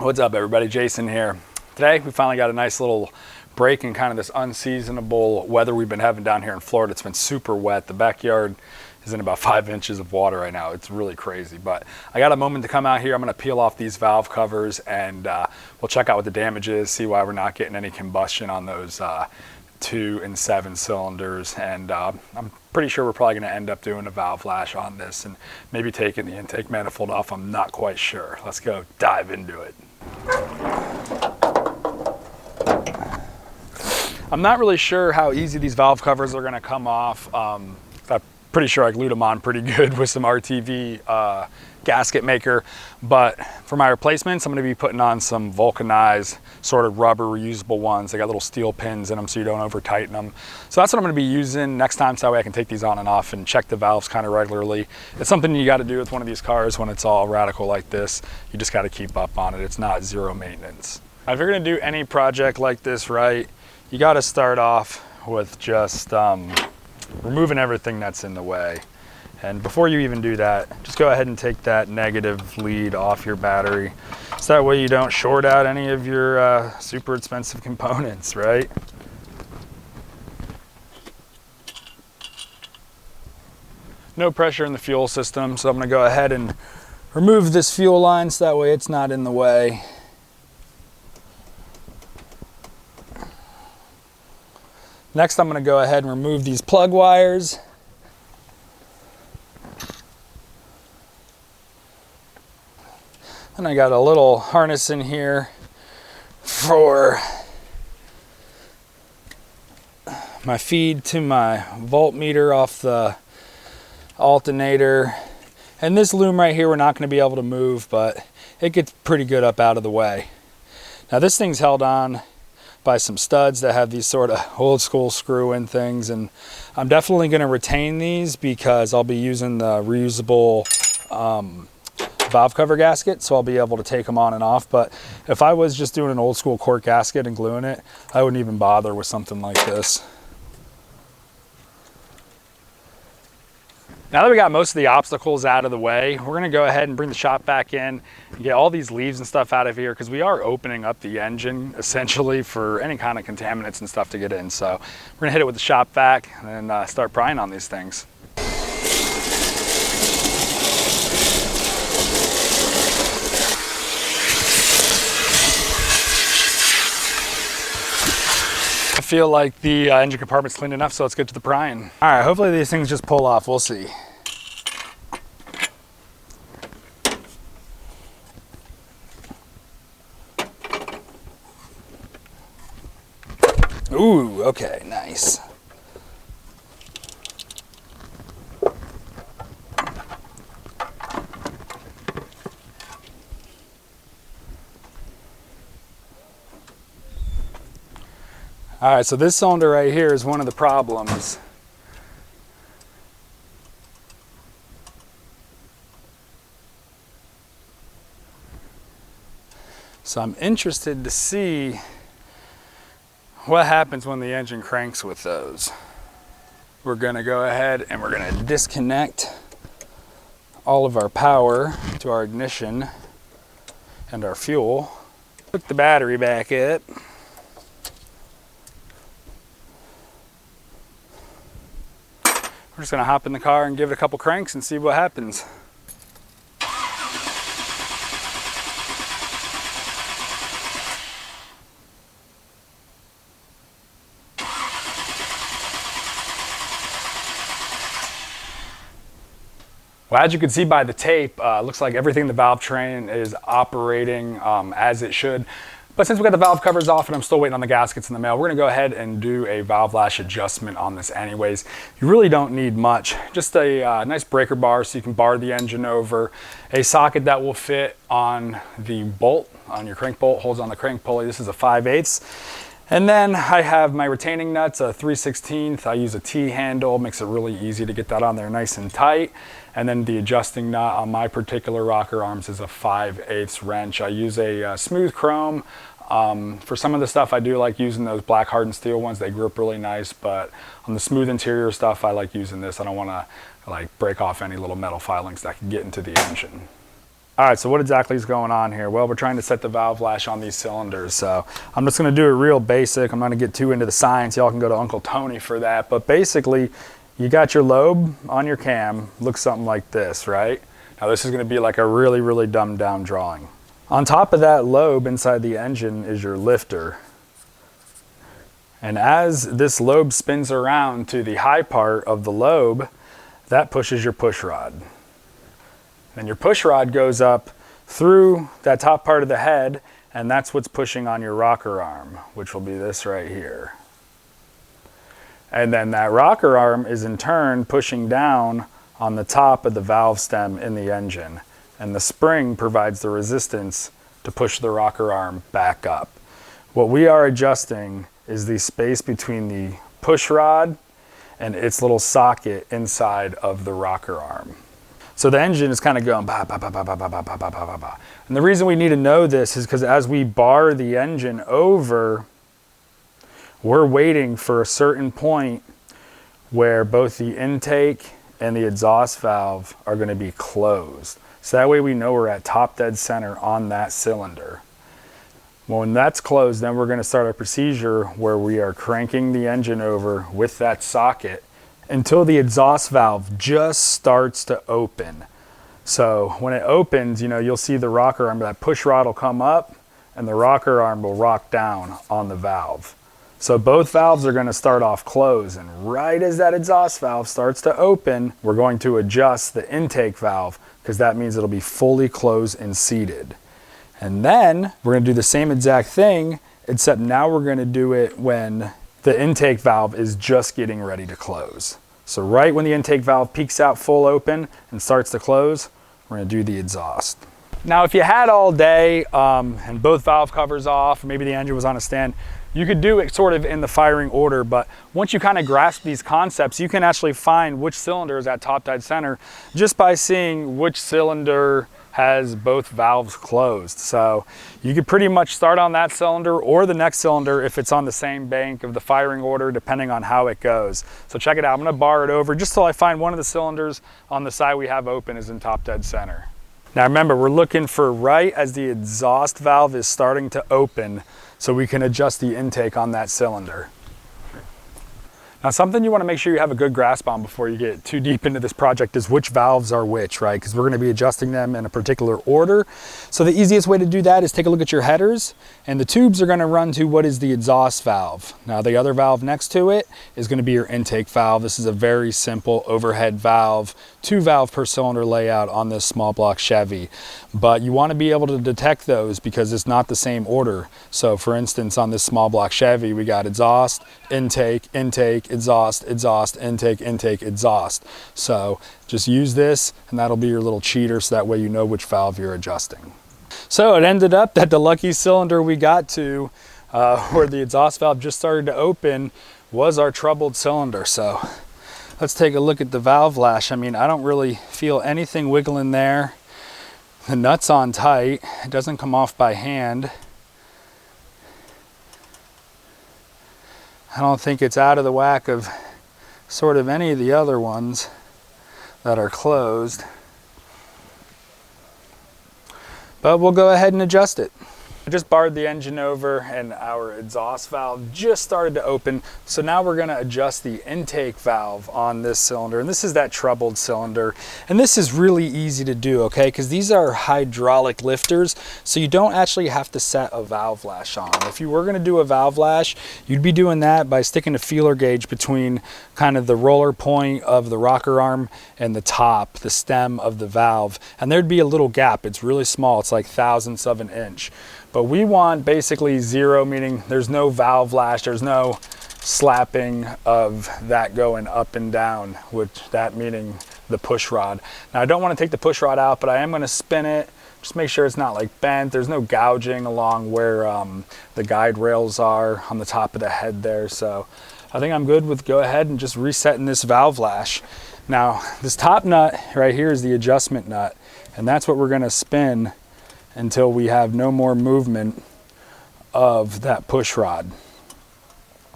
What's up everybody, Jason here. Today we finally got a nice little break in kind of this unseasonable weather we've been having down here in Florida. It's been super wet. The backyard is in about 5 inches of water right now. It's really crazy, but I got a moment to come out here. I'm gonna peel off these valve covers and we'll check out what the damage is, see why we're not getting any combustion on those 2 and 7 cylinders, and I'm pretty sure we're probably going to end up doing a valve lash on this and maybe taking the intake manifold off. I'm not quite sure. Let's go dive into it. I'm not really sure how easy these valve covers are going to come off. I'm pretty sure I glued them on pretty good with some RTV gasket maker, but for my replacements I'm going to be putting on some vulcanized sort of rubber reusable ones. They got little steel pins in them so you don't over tighten them. So that's what I'm going to be using next time, so that way I can take these on and off and check the valves kind of regularly. It's something you got to do with one of these cars when it's all radical like this. You just got to keep up on it. It's not zero maintenance. If you're going to do any project like this right, you got to start off with just removing everything that's in the way. And before you even do that, just go ahead and take that negative lead off your battery, so that way you don't short out any of your super expensive components, right? No pressure in the fuel system, so I'm going to go ahead and remove this fuel line so that way it's not in the way. Next, I'm going to go ahead and remove these plug wires. And I got a little harness in here for my feed to my voltmeter off the alternator. And this loom right here we're not going to be able to move, but it gets pretty good up out of the way. Now this thing's held on by some studs that have these sort of old school screw in things, and I'm definitely going to retain these because I'll be using the reusable valve cover gasket, so I'll be able to take them on and off. But if I was just doing an old school cork gasket and gluing it, I wouldn't even bother with something like this. Now that we got most of the obstacles out of the way, we're gonna go ahead and bring the shop back in and get all these leaves and stuff out of here, because we are opening up the engine essentially for any kind of contaminants and stuff to get in. So we're gonna hit it with the shop vac and start prying on these things. I feel like the engine compartment's clean enough, so let's get to the prying. All right, hopefully these things just pull off. We'll see. Ooh, okay, nice. All right, so this cylinder right here is one of the problems. So I'm interested to see what happens when the engine cranks with those. We're gonna go ahead and we're gonna disconnect all of our power to our ignition and our fuel. Hook the battery back up. We're just gonna hop in the car and give it a couple cranks and see what happens. Well, as you can see by the tape, looks like everything in the valve train is operating as it should. But since we got the valve covers off and I'm still waiting on the gaskets in the mail, we're gonna go ahead and do a valve lash adjustment on this anyways. You really don't need much. Just a nice breaker bar so you can bar the engine over, a socket that will fit on the bolt, on your crank bolt, holds on the crank pulley. This is a 5/8. And then I have my retaining nuts, a 3/16. I use a T-handle, makes it really easy to get that on there nice and tight. And then the adjusting nut on my particular rocker arms is a 5/8 wrench. I use a smooth chrome. For some of the stuff I do like using those black hardened steel ones. They grip really nice, but on the smooth interior stuff I like using this. I don't want to like break off any little metal filings that can get into the engine. All right, so what exactly is going on here? Well, we're trying to set the valve lash on these cylinders. So I'm just gonna do it real basic. I'm not gonna get too into the science. Y'all can go to Uncle Tony for that. But basically, you got your lobe on your cam, looks something like this, right? Now this is gonna be like a really, really dumbed down drawing. On top of that lobe inside the engine is your lifter. And as this lobe spins around to the high part of the lobe, that pushes your push rod. Then your push rod goes up through that top part of the head, and that's what's pushing on your rocker arm, which will be this right here. And then that rocker arm is in turn pushing down on the top of the valve stem in the engine. And the spring provides the resistance to push the rocker arm back up. What we are adjusting is the space between the push rod and its little socket inside of the rocker arm. So the engine is kind of going ba, ba, ba, ba, ba, ba, ba, ba, ba, ba, ba. And the reason we need to know this is because as we bar the engine over, we're waiting for a certain point where both the intake and the exhaust valve are going to be closed. So that way we know we're at top dead center on that cylinder. Well, when that's closed, then we're going to start a procedure where we are cranking the engine over with that socket until the exhaust valve just starts to open. So when it opens, you know, you'll see the rocker arm, that push rod will come up and the rocker arm will rock down on the valve. So both valves are going to start off closed, and right as that exhaust valve starts to open, we're going to adjust the intake valve because that means it'll be fully closed and seated. And then we're going to do the same exact thing, except now we're going to do it when the intake valve is just getting ready to close. So right when the intake valve peaks out full open and starts to close, we're going to do the exhaust. Now, if you had all day and both valve covers off, or maybe the engine was on a stand, you could do it sort of in the firing order, but once you kind of grasp these concepts, you can actually find which cylinder is at top dead center just by seeing which cylinder has both valves closed. So you could pretty much start on that cylinder or the next cylinder if it's on the same bank of the firing order, depending on how it goes. So check it out. I'm going to bar it over just till I find one of the cylinders on the side we have open is in top dead center. Now remember, we're looking for right as the exhaust valve is starting to open so we can adjust the intake on that cylinder. Now, something you want to make sure you have a good grasp on before you get too deep into this project is which valves are which, right? Because we're going to be adjusting them in a particular order. So the easiest way to do that is take a look at your headers, and the tubes are going to run to what is the exhaust valve. Now, the other valve next to it is going to be your intake valve. This is a very simple overhead valve, 2 valve per cylinder layout on this small block Chevy. But you want to be able to detect those because it's not the same order. So for instance, on this small block Chevy, we got exhaust, intake, intake, exhaust, exhaust, intake, intake, exhaust. So just use this and that'll be your little cheater so that way you know which valve you're adjusting. So it ended up that the lucky cylinder we got to where the exhaust valve just started to open was our troubled cylinder. So let's take a look at the valve lash. I mean, I don't really feel anything wiggling there. The nut's on tight. It doesn't come off by hand. I don't think it's out of the whack of sort of any of the other ones that are closed. But we'll go ahead and adjust it. I just barred the engine over and our exhaust valve just started to open. So now we're going to adjust the intake valve on this cylinder. And this is that troubled cylinder. And this is really easy to do, okay? Because these are hydraulic lifters. So you don't actually have to set a valve lash on. If you were going to do a valve lash, you'd be doing that by sticking a feeler gauge between kind of the roller point of the rocker arm and the top, the stem of the valve. And there'd be a little gap. It's really small. It's like thousandths of an inch. But we want basically zero, meaning there's no valve lash, there's no slapping of that going up and down, which that meaning the push rod. Now I don't want to take the push rod out, but I am going to spin it, just make sure it's not like bent. There's no gouging along where the guide rails are on the top of the head there. So I think I'm good with go ahead and just resetting this valve lash. Now this top nut right here is the adjustment nut, and that's what we're going to spin until we have no more movement of that push rod,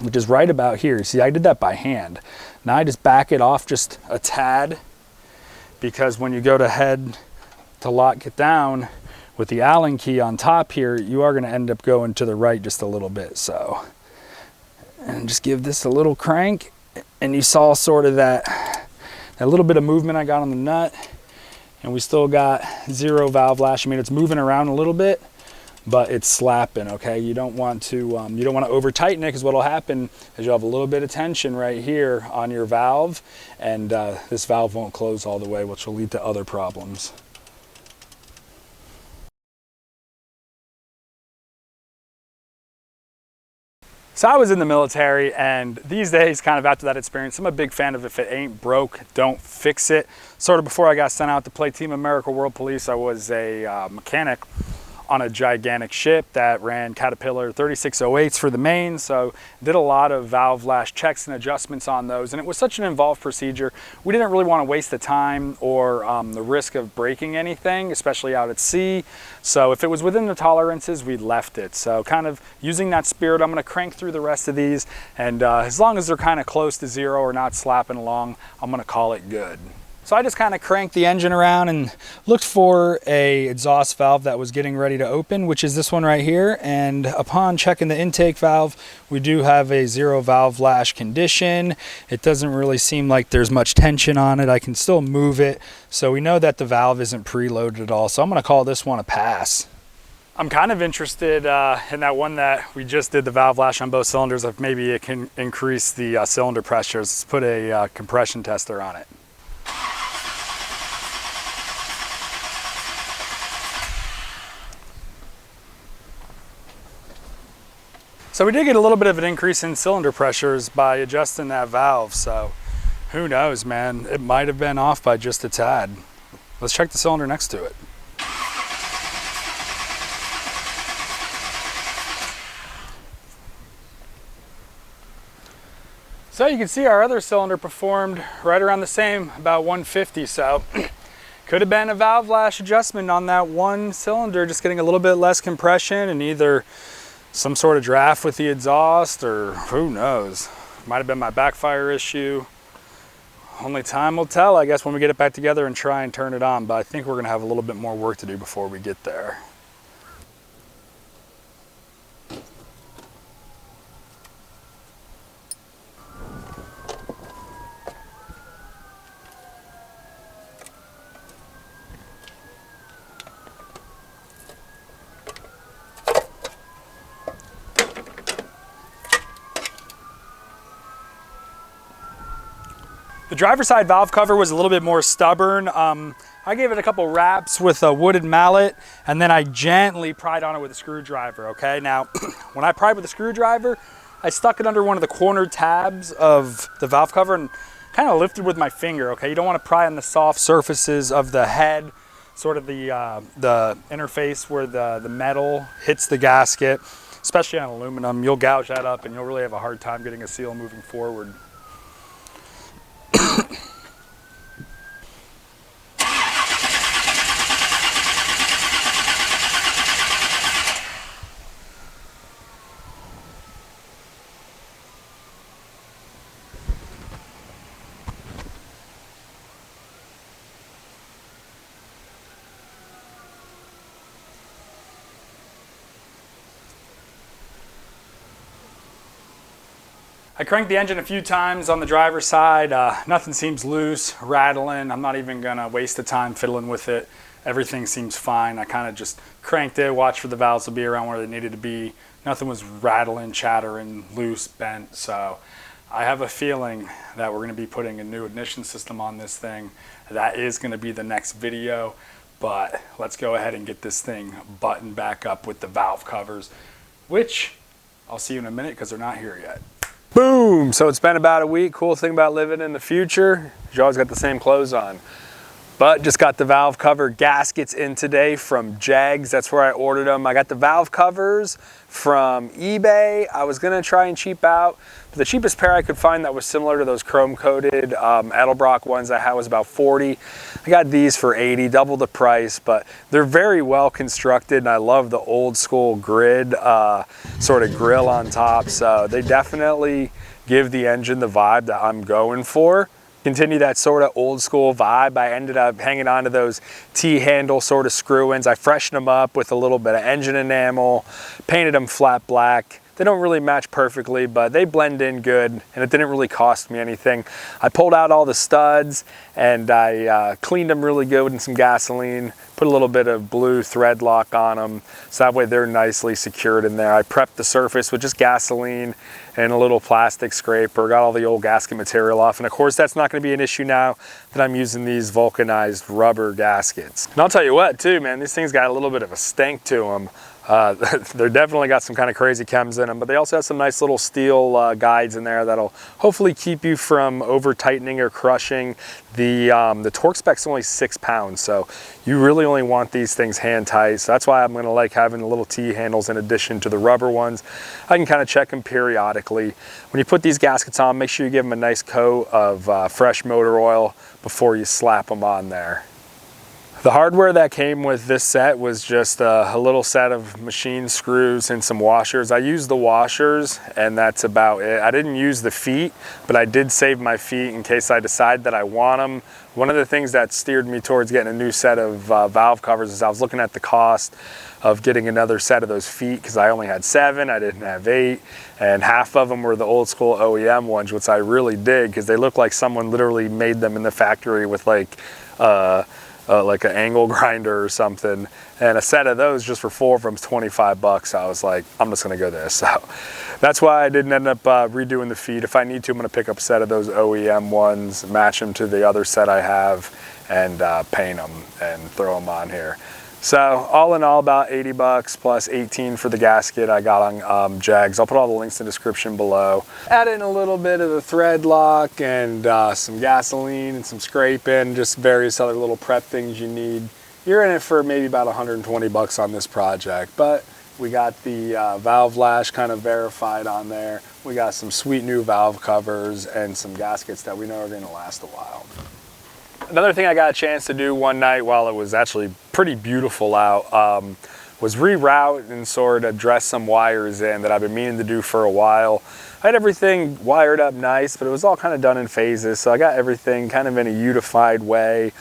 which is right about here. See, I did that by hand. Now I just back it off just a tad, because when you go to head to lock it down with the Allen key on top here, you are going to end up going to the right just a little bit. So, and just give this a little crank, and you saw sort of that little bit of movement I got on the nut, and we still got 0 valve lash. I mean, it's moving around a little bit, but it's slapping. Okay, you don't want to over tighten it, because what'll happen is you'll have a little bit of tension right here on your valve, and this valve won't close all the way, which will lead to other problems. So I was in the military, and these days, kind of after that experience, I'm a big fan of if it ain't broke, don't fix it. Sort of before I got sent out to play Team America World Police, I was a mechanic on a gigantic ship that ran Caterpillar 3608s for the main, so did a lot of valve lash checks and adjustments on those, and it was such an involved procedure. We didn't really want to waste the time or the risk of breaking anything, especially out at sea. So if it was within the tolerances, we left it. So kind of using that spirit, I'm going to crank through the rest of these, and as long as they're kind of close to 0 or not slapping along, I'm going to call it good. So I just kind of cranked the engine around and looked for a exhaust valve that was getting ready to open, which is this one right here. And upon checking the intake valve, we do have a 0 valve lash condition. It doesn't really seem like there's much tension on it. I can still move it. So we know that the valve isn't preloaded at all. So I'm going to call this one a pass. I'm kind of interested in that one that we just did the valve lash on both cylinders, if maybe it can increase the cylinder pressures. Let's put a compression tester on it. So we did get a little bit of an increase in cylinder pressures by adjusting that valve. So who knows, man? It might have been off by just a tad. Let's check the cylinder next to it. So you can see our other cylinder performed right around the same, about 150. So could have been a valve lash adjustment on that one cylinder, just getting a little bit less compression and either some sort of draft with the exhaust, or who knows. Might have been my backfire issue. Only time will tell, I guess, when we get it back together and try and turn it on, but I think we're gonna have a little bit more work to do before we get there. The driver's side valve cover was a little bit more stubborn. I gave it a couple wraps with a wooded mallet, and then I gently pried on it with a screwdriver, okay? Now, when I pried with a screwdriver, I stuck it under one of the corner tabs of the valve cover and kind of lifted with my finger, okay? You don't want to pry on the soft surfaces of the head, sort of the interface where the metal hits the gasket, especially on aluminum. You'll gouge that up and you'll really have a hard time getting a seal moving forward. I cranked the engine a few times on the driver's side. Nothing seems loose, rattling. I'm not even gonna waste the time fiddling with it. Everything seems fine. I kind of just cranked it, watched for the valves to be around where they needed to be. Nothing was rattling, chattering, loose, bent. So I have a feeling that we're gonna be putting a new ignition system on this thing. That is gonna be the next video, but let's go ahead and get this thing buttoned back up with the valve covers, which I'll see you in a minute because they're not here yet. Boom! So it's been about a week. Cool thing about living in the future, you always got the same clothes on. But just got the valve cover gaskets in today from Jags. That's where I ordered them. I got the valve covers from eBay. I was gonna try and cheap out, but the cheapest pair I could find that was similar to those chrome coated Edelbrock ones I had was about 40. I got these for 80, double the price, but they're very well constructed, and I love the old school grid sort of grill on top. So they definitely give the engine the vibe that I'm going for. continue that sort of old school vibe, I ended up hanging on to those T-handle sort of screw-ins. I freshened them up with a little bit of engine enamel, painted them flat black. They don't really match perfectly, but they blend in good, and it didn't really cost me anything. I pulled out all the studs and I cleaned them really good in some gasoline, put a little bit of blue thread lock on them, so that way they're nicely secured in there. I prepped the surface with just gasoline and a little plastic scraper, got all the old gasket material off, and of course that's not gonna be an issue now that I'm using these vulcanized rubber gaskets. And I'll tell you what too, man, these things got a little bit of a stink to them. They're definitely got some kind of crazy chems in them, but they also have some nice little steel guides in there that'll hopefully keep you from over tightening or crushing. The torque spec's only 6 pounds, so you really only want these things hand tight. So that's why I'm gonna like having the little T handles in addition to the rubber ones. I can kind of check them periodically. When you put these gaskets on, make sure you give them a nice coat of fresh motor oil before you slap them on there. The hardware that came with this set was just a little set of machine screws and some washers. I used the washers and that's about it. I didn't use the feet, but I did save my feet in case I decide that I want them. One of the things that steered me towards getting a new set of valve covers is I was looking at the cost of getting another set of those feet because I only had 7, I didn't have 8, and half of them were the old school OEM ones, which I really dig because they look like someone literally made them in the factory with like an angle grinder or something, and a set of those just for 4 of them is 25 bucks. I was like, I'm just gonna go this. So that's why I didn't end up redoing the feet. If I need to, I'm gonna pick up a set of those OEM ones, match them to the other set I have, and paint them and throw them on here. So all in all, about 80 bucks plus 18 for the gasket I got on Jegs. I'll put all the links in the description below. Add in a little bit of the thread lock and some gasoline and some scraping, just various other little prep things you need. You're in it for maybe about 120 bucks on this project, but we got the valve lash kind of verified on there. We got some sweet new valve covers and some gaskets that we know are gonna last a while. Another thing I got a chance to do one night while it was actually pretty beautiful out was reroute and sort of dress some wires in that I've been meaning to do for a while. I had everything wired up nice, but it was all kind of done in phases. So I got everything kind of in a unified way,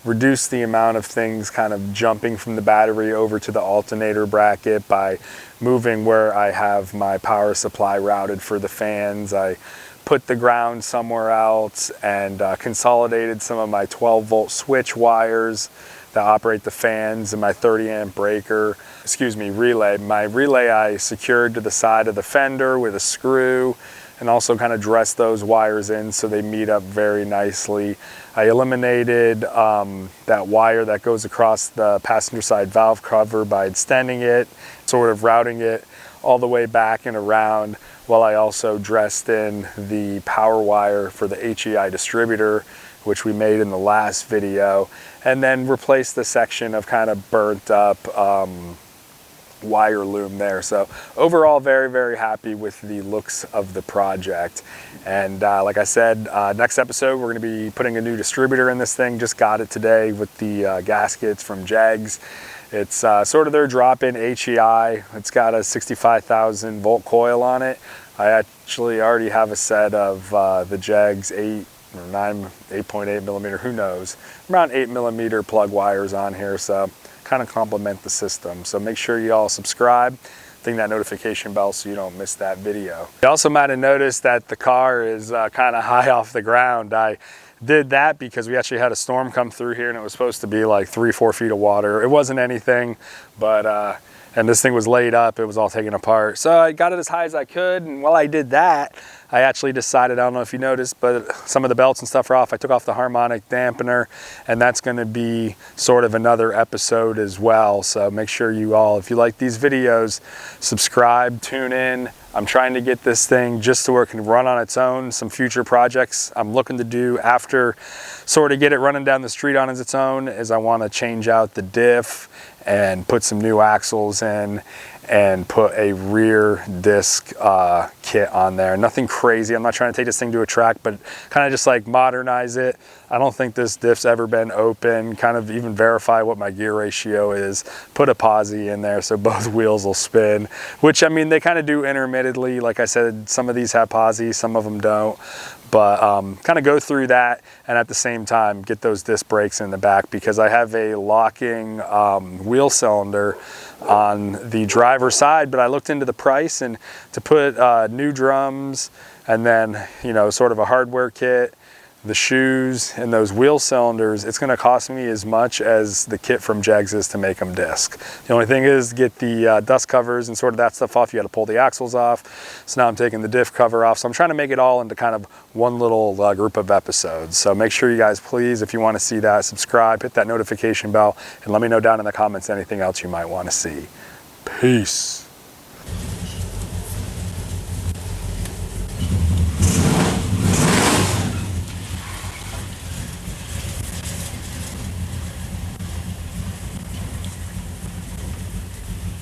reduced the amount of things kind of jumping from the battery over to the alternator bracket by moving where I have my power supply routed for the fans. I put the ground somewhere else and consolidated some of my 12-volt switch wires that operate the fans and my 30-amp breaker, relay. My relay I secured to the side of the fender with a screw and also kind of dressed those wires in so they meet up very nicely. I eliminated that wire that goes across the passenger side valve cover by extending it, sort of routing it all the way back and around, while I also dressed in the power wire for the HEI distributor, which we made in the last video, and then replaced the section of kind of burnt up wire loom there. So overall, very, very happy with the looks of the project. And like I said, next episode, we're gonna be putting a new distributor in this thing. Just got it today with the gaskets from Jegs. It's sort of their drop-in HEI. It's got a 65,000 volt coil on it. I actually already have a set of the Jegs 8.8 millimeter, who knows, around 8 millimeter plug wires on here, so kind of complement the system. So make sure you all subscribe, ding that notification bell so you don't miss that video. You also might have noticed that the car is kind of high off the ground. I did that because we actually had a storm come through here and it was supposed to be like 3-4 feet of water. It wasn't anything, but and this thing was laid up, it was all taken apart. So I got it as high as I could, and while I did that, I actually decided, I don't know if you noticed, but some of the belts and stuff are off. I took off the harmonic dampener, and that's gonna be sort of another episode as well. So make sure you all, if you like these videos, subscribe, tune in. I'm trying to get this thing just to where it can run on its own. Some future projects I'm looking to do after sort of get it running down the street on its own is I want to change out the diff and put some new axles in and put a rear disc kit on there. Nothing crazy. I'm not trying to take this thing to a track, but kind of just like modernize it. I don't think this diff's ever been open, kind of even verify what my gear ratio is, put a posi in there so both wheels will spin, which I mean, they kind of do intermittently. Like I said, some of these have posi, some of them don't. But kind of go through that, and at the same time get those disc brakes in the back, because I have a locking wheel cylinder on the driver's side, but I looked into the price, and to put new drums and then, you know, sort of a hardware kit, the shoes, and those wheel cylinders, it's going to cost me as much as the kit from Jegs is to make them disc. The only thing is, get the dust covers and sort of that stuff off, you got to pull the axles off. So now I'm taking the diff cover off. So I'm trying to make it all into kind of one little group of episodes. So make sure you guys, please, if you want to see that, subscribe, hit that notification bell, and let me know down in the comments anything else you might want to see. Peace.